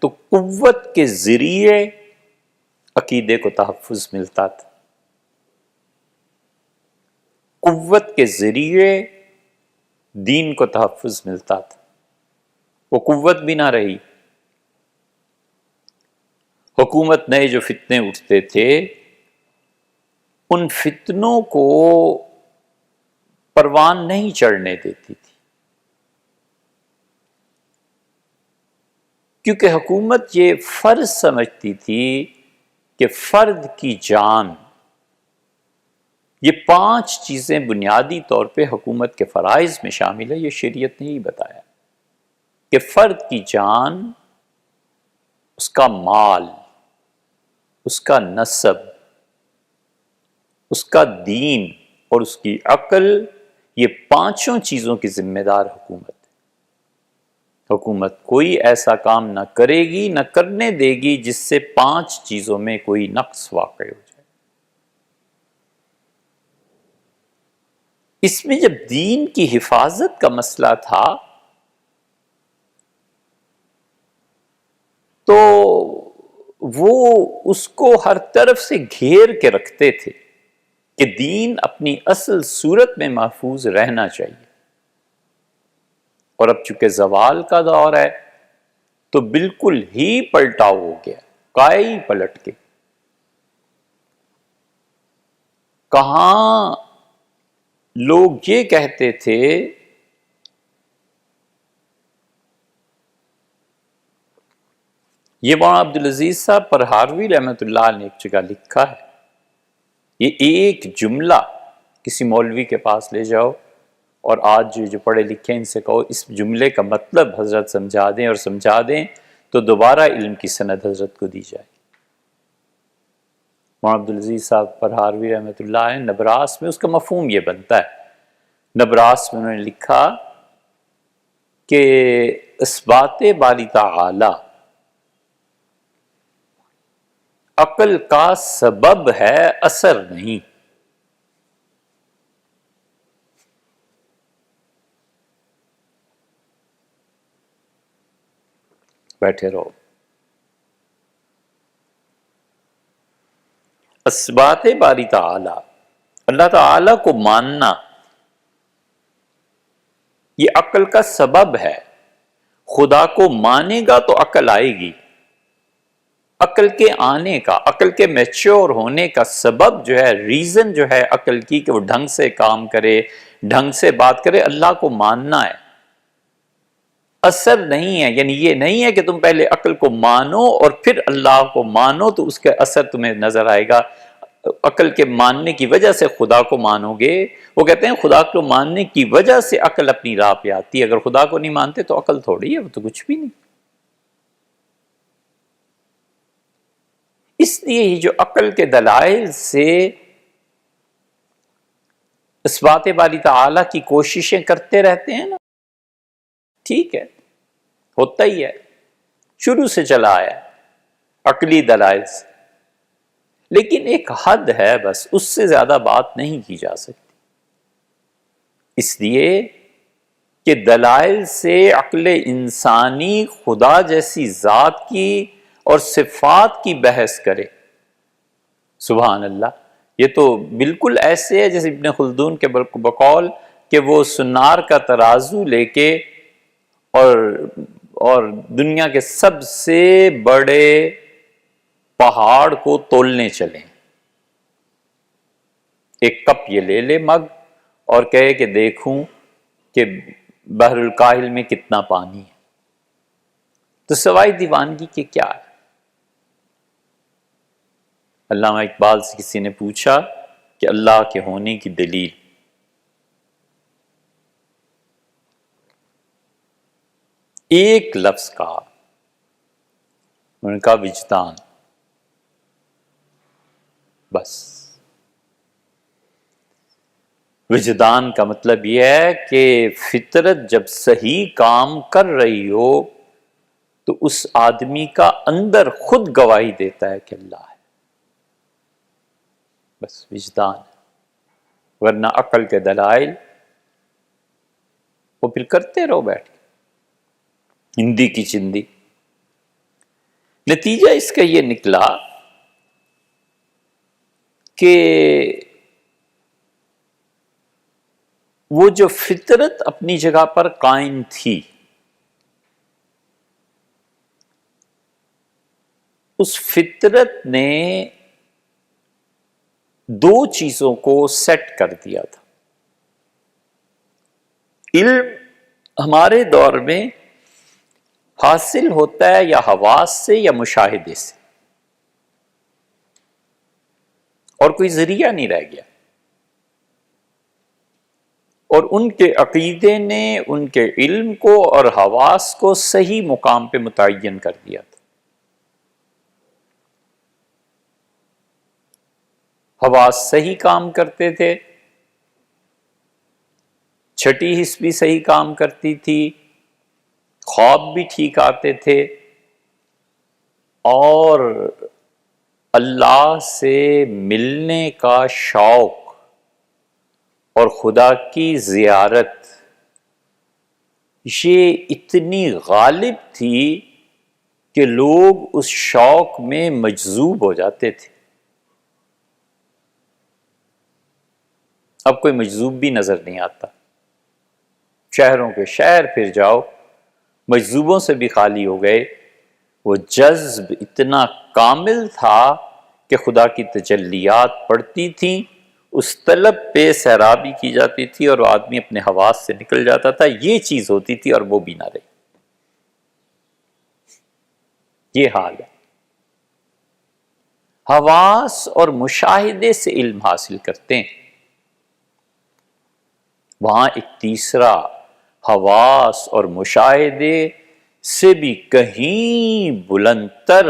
تو قوت کے ذریعے عقیدے کو تحفظ ملتا تھا، قوت کے ذریعے دین کو تحفظ ملتا تھا۔ وہ قوت بھی نہ رہی، حکومت نئے جو فتنے اٹھتے تھے ان فتنوں کو پروان نہیں چڑھنے دیتی تھی، کیونکہ حکومت یہ فرض سمجھتی تھی کہ فرد کی جان، یہ 5 چیزیں بنیادی طور پہ حکومت کے فرائض میں شامل ہے، یہ شریعت نے ہی بتایا کہ فرد کی جان، اس کا مال، اس کا نسب، اس کا دین اور اس کی عقل، یہ 5 چیزوں کی ذمہ دار حکومت ہے۔ حکومت کوئی ایسا کام نہ کرے گی، نہ کرنے دے گی جس سے 5 چیزوں میں کوئی نقص واقع ہو جائے۔ اس میں جب دین کی حفاظت کا مسئلہ تھا تو وہ اس کو ہر طرف سے گھیر کے رکھتے تھے کہ دین اپنی اصل صورت میں محفوظ رہنا چاہیے، اور اب چونکہ زوال کا دور ہے تو بالکل ہی پلٹاؤ ہو گیا، کائی پلٹ کے۔ کہاں لوگ یہ کہتے تھے یہ مولانا عبدالعزیز صاحب پرہاروی رحمۃ اللہ نے ایک جگہ لکھا ہے، یہ ایک جملہ کسی مولوی کے پاس لے جاؤ اور آج جو پڑھے لکھے ان سے کہو اس جملے کا مطلب حضرت سمجھا دیں، اور سمجھا دیں تو دوبارہ علم کی سند حضرت کو دی جائے۔ مولانا عبدالعزیز صاحب پرہاروی رحمۃ اللہ نے نبراس میں اس کا مفہوم یہ بنتا ہے، نبراس میں انہوں نے لکھا کہ اثبات باری تعالی عقل کا سبب ہے، اثر نہیں۔ بیٹھے رہو۔ اثبات باری تعالی، اللہ تعالی کو ماننا، یہ عقل کا سبب ہے۔ خدا کو مانے گا تو عقل آئے گی۔ عقل کے آنے کا، عقل کے میچور ہونے کا سبب جو ہے، ریزن جو ہے عقل کی کہ وہ ڈھنگ سے کام کرے، ڈھنگ سے بات کرے، اللہ کو ماننا ہے، اثر نہیں ہے۔ یعنی یہ نہیں ہے کہ تم پہلے عقل کو مانو اور پھر اللہ کو مانو تو اس کا اثر تمہیں نظر آئے گا۔ عقل کے ماننے کی وجہ سے خدا کو مانو گے۔ وہ کہتے ہیں خدا کو ماننے کی وجہ سے عقل اپنی راہ پہ آتی ہے، اگر خدا کو نہیں مانتے تو عقل تھوڑی ہے، وہ تو کچھ بھی نہیں۔ اس لیے یہ جو عقل کے دلائل سے اثبات باری تعالیٰ کی کوششیں کرتے رہتے ہیں نا، ٹھیک ہے، ہوتا ہی ہے، شروع سے چلا آیا ہے عقلی دلائل سے، لیکن ایک حد ہے، بس اس سے زیادہ بات نہیں کی جا سکتی، اس لیے کہ دلائل سے عقل انسانی خدا جیسی ذات کی اور صفات کی بحث کرے، سبحان اللہ، یہ تو بالکل ایسے ہے جیسے ابن خلدون کے بقول کہ وہ سنار کا ترازو لے کے اور دنیا کے سب سے بڑے پہاڑ کو تولنے چلیں، ایک کپ یہ لے لے مگ اور کہے کہ دیکھوں کہ بحر الکاہل میں کتنا پانی ہے، تو سوائے دیوانگی کے کیا ہے؟ علامہ اقبال سے کسی نے پوچھا کہ اللہ کے ہونے کی دلیل، ایک لفظ کہا، انہوں نے کہا وجدان، بس۔ وجدان کا مطلب یہ ہے کہ فطرت جب صحیح کام کر رہی ہو تو اس آدمی کا اندر خود گواہی دیتا ہے کہ اللہ ہے، بس وجدان، ورنہ عقل کے دلائل وہ پھر کرتے رہو بیٹھ کے، ہندی کی چندی۔ نتیجہ اس کا یہ نکلا کہ وہ جو فطرت اپنی جگہ پر قائم تھی، اس فطرت نے دو چیزوں کو سیٹ کر دیا تھا۔ علم ہمارے دور میں حاصل ہوتا ہے یا حواس سے یا مشاہدے سے، اور کوئی ذریعہ نہیں رہ گیا۔ اور ان کے عقیدے نے ان کے علم کو اور حواس کو صحیح مقام پہ متعین کر دیا تھا۔ حواس صحیح کام کرتے تھے، چھٹی حس بھی صحیح کام کرتی تھی، خواب بھی ٹھیک آتے تھے، اور اللہ سے ملنے کا شوق اور خدا کی زیارت یہ اتنی غالب تھی کہ لوگ اس شوق میں مجذوب ہو جاتے تھے۔ اب کوئی مجذوب بھی نظر نہیں آتا، شہروں کے شہر پھر جاؤ، مجذوبوں سے بھی خالی ہو گئے۔ وہ جذب اتنا کامل تھا کہ خدا کی تجلیات پڑتی تھیں، اس طلب پہ سیرابی کی جاتی تھی، اور وہ آدمی اپنے حواس سے نکل جاتا تھا۔ یہ چیز ہوتی تھی اور وہ بھی نہ رہی۔ یہ حال ہے۔ حواس اور مشاہدے سے علم حاصل کرتے ہیں۔ وہاں ایک تیسرا حواس اور مشاہدے سے بھی کہیں بلندتر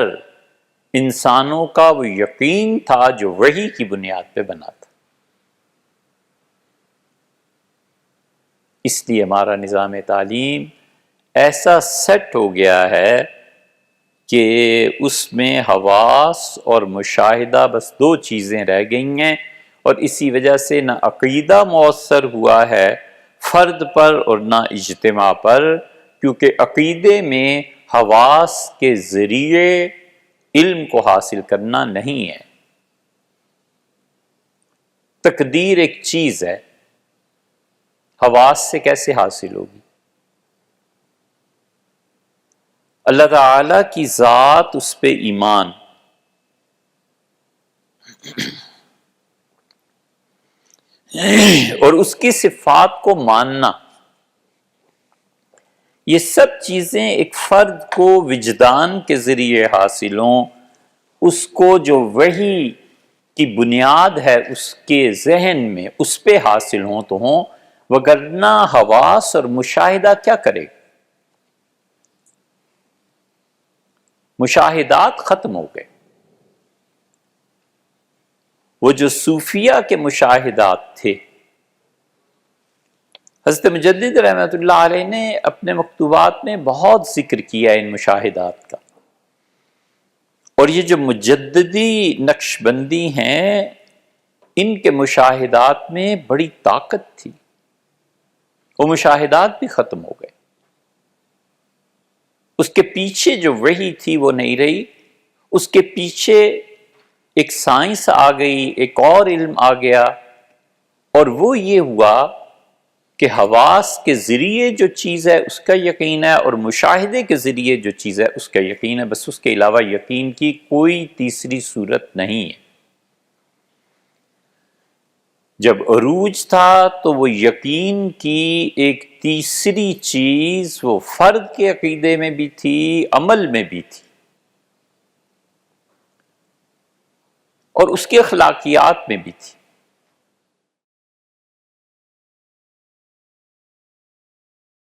انسانوں کا وہ یقین تھا جو وحی کی بنیاد پہ بنا تھا۔ اس لیے ہمارا نظام تعلیم ایسا سیٹ ہو گیا ہے کہ اس میں حواس اور مشاہدہ بس دو چیزیں رہ گئی ہیں، اور اسی وجہ سے نہ عقیدہ مؤثر ہوا ہے فرد پر اور نہ اجتماع پر، کیونکہ عقیدے میں حواس کے ذریعے علم کو حاصل کرنا نہیں ہے۔ تقدیر ایک چیز ہے، حواس سے کیسے حاصل ہوگی؟ اللہ تعالی کی ذات، اس پہ ایمان، اور اس کی صفات کو ماننا، یہ سب چیزیں ایک فرد کو وجدان کے ذریعے حاصل ہوں، اس کو جو وحی کی بنیاد ہے اس کے ذہن میں اس پہ حاصل ہوں تو ہوں، وگرنہ حواس اور مشاہدہ کیا کرے؟ مشاہدات ختم ہو گئے۔ وہ جو صوفیہ کے مشاہدات تھے، حضرت مجدد رحمۃ اللہ علیہ نے اپنے مکتوبات میں بہت ذکر کیا ان مشاہدات کا، اور یہ جو مجددی نقش بندی ہیں، ان کے مشاہدات میں بڑی طاقت تھی۔ وہ مشاہدات بھی ختم ہو گئے، اس کے پیچھے جو وحی تھی وہ نہیں رہی، اس کے پیچھے ایک سائنس آ گئی، ایک اور علم آ گیا، اور وہ یہ ہوا کہ حواس کے ذریعے جو چیز ہے اس کا یقین ہے، اور مشاہدے کے ذریعے جو چیز ہے اس کا یقین ہے، بس اس کے علاوہ یقین کی کوئی تیسری صورت نہیں ہے۔ جب عروج تھا تو وہ یقین کی ایک تیسری چیز وہ فرد کے عقیدے میں بھی تھی، عمل میں بھی تھی، اور اس کے اخلاقیات میں بھی تھی۔